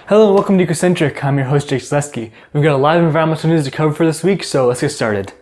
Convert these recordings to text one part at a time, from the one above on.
Hello and welcome to Ecocentric. I'm your host Jake Zaleski. We've got a lot of environmental news to cover for this week, so let's get started.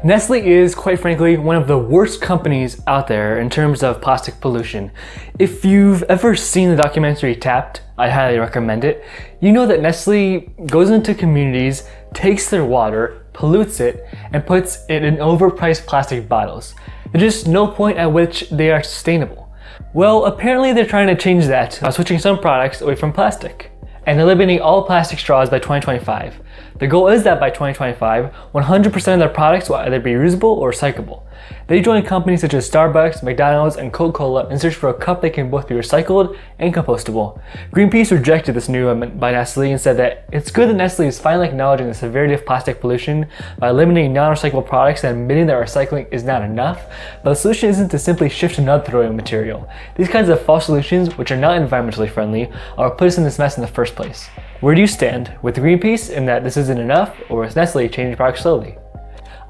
Nestle is, quite frankly, one of the worst companies out there in terms of plastic pollution. If you've ever seen the documentary Tapped, I highly recommend it. You know that Nestle goes into communities, takes their water, pollutes it, and puts it in overpriced plastic bottles. There's just no point at which they are sustainable. Well, apparently they're trying to change that by switching some products away from plastic and eliminating all plastic straws by 2025. The goal is that by 2025, 100% of their products will either be reusable or recyclable. They join companies such as Starbucks, McDonald's, and Coca-Cola in search for a cup that can both be recycled and compostable. Greenpeace rejected this new amendment by Nestle and said that it's good that Nestle is finally acknowledging the severity of plastic pollution by eliminating non-recyclable products and admitting that recycling is not enough, but the solution isn't to simply shift to another throwaway material. These kinds of false solutions, which are not environmentally friendly, are what put us in this mess in the first place. Where do you stand with Greenpeace in that this isn't enough, or is Nestle changing products slowly?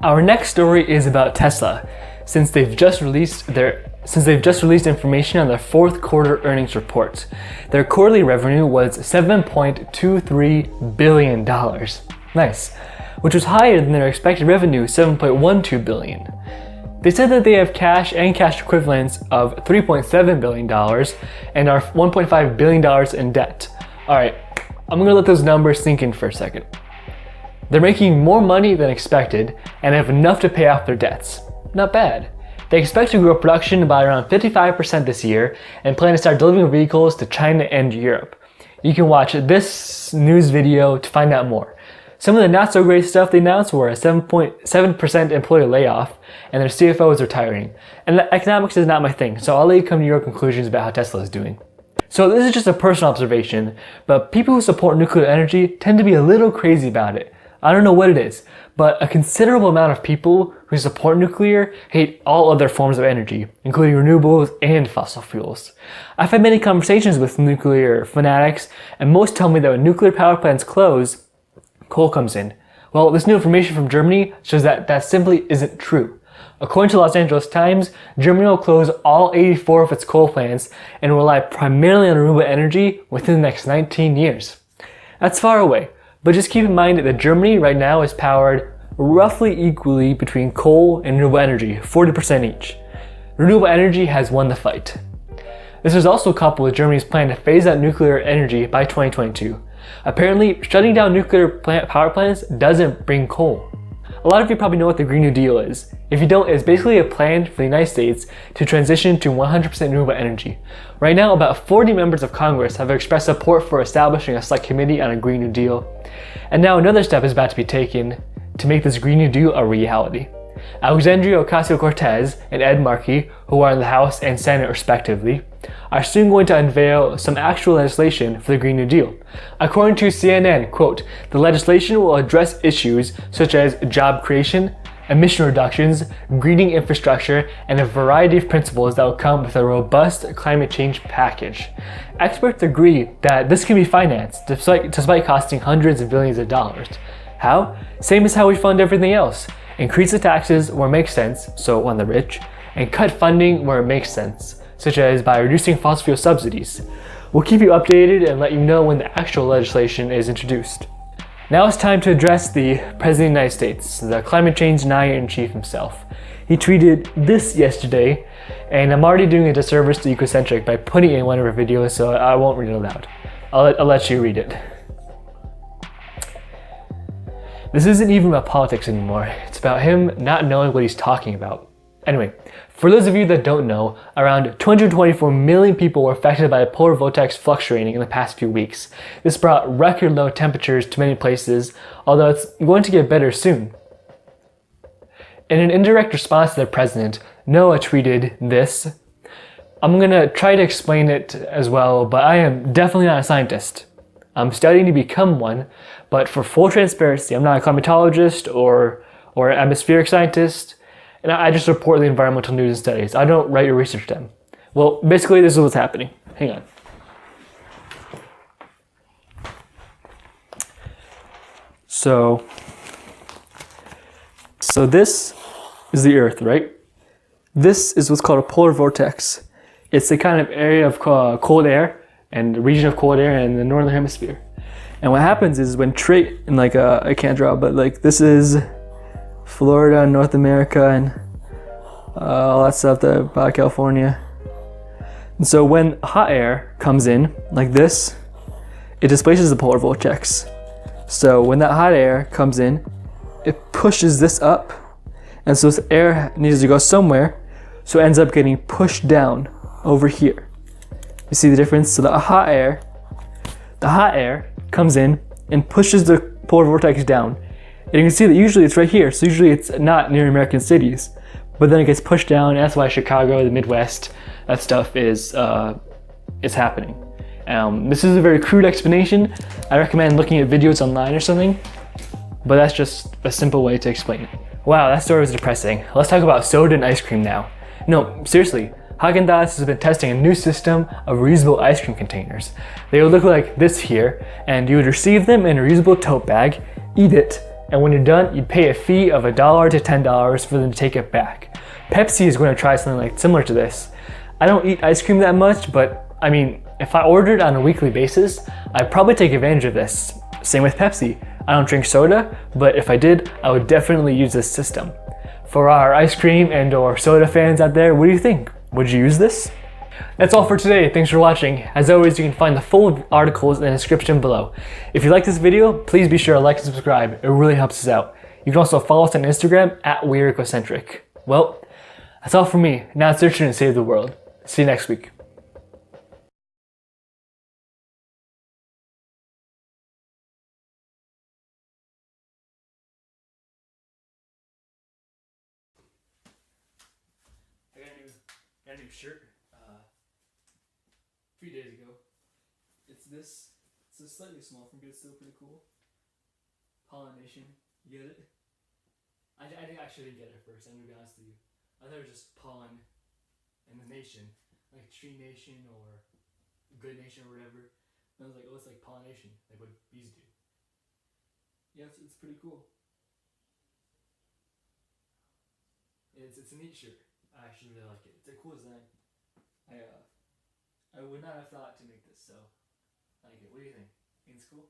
Our next story is about Tesla, since they've just released information on their fourth quarter earnings report. Their quarterly revenue was $7.23 billion. Nice. Which was higher than their expected revenue, $7.12 billion. They said that they have cash and cash equivalents of $3.7 billion and are $1.5 billion in debt. Alright, I'm gonna let those numbers sink in for a second. They're making more money than expected and have enough to pay off their debts. Not bad. They expect to grow production by around 55% this year and plan to start delivering vehicles to China and Europe. You can watch this news video to find out more. Some of the not so great stuff they announced were a 7.7% employee layoff and their CFO is retiring. And economics is not my thing, so I'll let you come to your conclusions about how Tesla is doing. So this is just a personal observation, but people who support nuclear energy tend to be a little crazy about it. I don't know what it is, but a considerable amount of people who support nuclear hate all other forms of energy, including renewables and fossil fuels. I've had many conversations with nuclear fanatics, and most tell me that when nuclear power plants close, coal comes in. Well, this new information from Germany shows that that simply isn't true. According to Los Angeles Times, Germany will close all 84 of its coal plants and rely primarily on renewable energy within the next 19 years. That's far away, but just keep in mind that Germany right now is powered roughly equally between coal and renewable energy, 40% each. Renewable energy has won the fight. This is also coupled with Germany's plan to phase out nuclear energy by 2022. Apparently, shutting down nuclear power plants doesn't bring coal. A lot of you probably know what the Green New Deal is. If you don't, it's basically a plan for the United States to transition to 100% renewable energy. Right now, about 40 members of Congress have expressed support for establishing a select committee on a Green New Deal. And now another step is about to be taken to make this Green New Deal a reality. Alexandria Ocasio-Cortez and Ed Markey, who are in the House and Senate respectively, are soon going to unveil some actual legislation for the Green New Deal. According to CNN, quote, the legislation will address issues such as job creation, emission reductions, greening infrastructure, and a variety of principles that will come with a robust climate change package. Experts agree that this can be financed despite costing hundreds of billions of dollars. How? Same as how we fund everything else. Increase the taxes where it makes sense, so on the rich, and cut funding where it makes sense, such as by reducing fossil fuel subsidies. We'll keep you updated and let you know when the actual legislation is introduced. Now it's time to address the President of the United States, the climate change denier-in-chief himself. He tweeted this yesterday, and I'm already doing a disservice to Ecocentric by putting it in one of our videos, so I won't read it aloud. I'll let you read it. This isn't even about politics anymore. It's about him not knowing what he's talking about. Anyway, for those of you that don't know, around 224 million people were affected by the polar vortex fluctuating in the past few weeks. This brought record low temperatures to many places, although it's going to get better soon. In an indirect response to the president, Noah tweeted this. I'm gonna try to explain it as well, but I am definitely not a scientist. I'm studying to become one, but for full transparency, I'm not a climatologist or atmospheric scientist, and I just report the environmental news and studies. I don't write or research them. Well, basically this is what's happening. Hang on. So this is the Earth, right? This is what's called a polar vortex. It's the kind of area of cold air and region of cold air in the northern hemisphere. And what happens is when and like I can't draw, but like this is Florida, North America, and all that stuff about California. And so when hot air comes in like this, it displaces the polar vortex. So when that hot air comes in, it pushes this up, and so this air needs to go somewhere, so it ends up getting pushed down over here. You see the difference? So the hot air comes in and pushes the polar vortex down. And you can see that usually it's right here, so usually it's not near American cities, but then it gets pushed down, and that's why Chicago, the Midwest, that stuff is happening. This is a very crude explanation. I recommend looking at videos online or something, but that's just a simple way to explain it. Wow, that story was depressing. Let's talk about soda and ice cream now. No, seriously, Haagen-Dazs has been testing a new system of reusable ice cream containers. They would look like this here, and you would receive them in a reusable tote bag, eat it, and when you're done, you'd pay a fee of $1 to $10 for them to take it back. Pepsi is going to try something like similar to this. I don't eat ice cream that much, but I mean, if I ordered on a weekly basis, I'd probably take advantage of this. Same with Pepsi. I don't drink soda, but if I did, I would definitely use this system. For our ice cream and or soda fans out there, what do you think? Would you use this? That's all for today. Thanks for watching. As always, you can find the full articles in the description below. If you like this video, please be sure to like and subscribe. It really helps us out. You can also follow us on Instagram at Ecocentric. Well, that's all from me. Now it's your turn to save the world. See you next week. I got a new shirt a few days ago. It's slightly small for me, but it's still pretty cool. Pollination, you get it? I actually didn't get it at first, I'm gonna be honest with you. I thought it was just pollen and the nation, like tree nation or good nation or whatever. And I was like, oh, it's like pollination, like what bees do. Yeah, it's pretty cool. It's a neat shirt. I actually really like it. It's a cool design. I would not have thought to make this, so I like it. What do you think? Think it's cool?